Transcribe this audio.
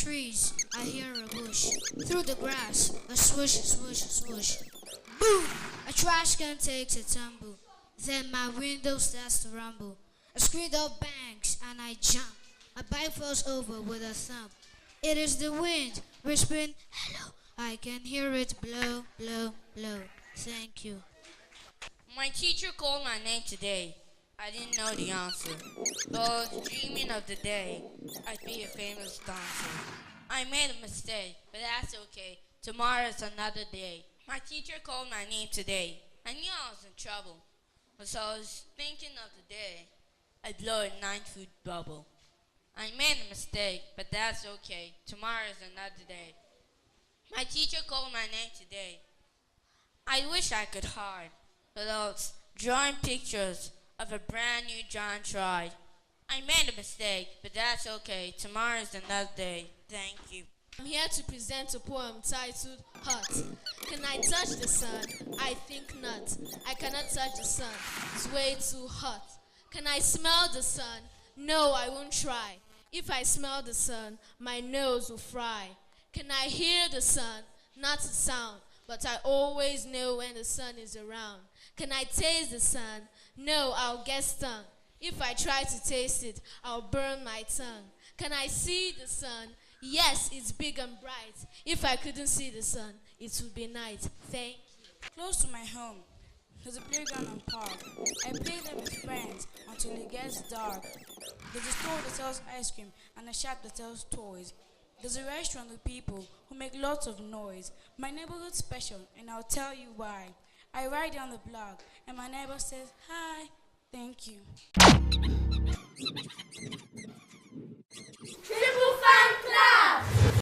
trees, I hear a whoosh. Through the grass, a swish, swish, swish. Boom! A trash can takes a tumble. Then my window starts to rumble. A screen door bangs and I jump. My bike falls over with a thump. It is the wind whispering, hello. I can hear it blow, blow, blow. Thank you. My teacher called my name today. I didn't know the answer, but I was dreaming of the day I'd be a famous dancer. I made a mistake, but that's okay. Tomorrow's another day. My teacher called my name today. I knew I was in trouble, but so I was thinking of the day I'd blow a 9-foot bubble. I made a mistake, but that's okay. Tomorrow's another day. My teacher called my name today. I wish I could hide, but I was drawing pictures of a brand new giant ride. I made a mistake, but that's okay. Tomorrow's another day. Thank you. I'm here to present a poem titled Hot. Can I touch the sun? I think not. I cannot touch the sun. It's way too hot. Can I smell the sun? No, I won't try. If I smell the sun, my nose will fry. Can I hear the sun? Not a sound, but I always know when the sun is around. Can I taste the sun? No, I'll get stung. If I try to taste it, I'll burn my tongue. Can I see the sun? Yes, it's big and bright. If I couldn't see the sun, it would be night. Thank you. Close to my home, there's a playground and park. I play there with friends until it gets dark. There's a store that sells ice cream and a shop that sells toys. There's a restaurant with people who make lots of noise. My neighborhood's special, and I'll tell you why. I ride down the block, and my neighbor says, hi, thank you.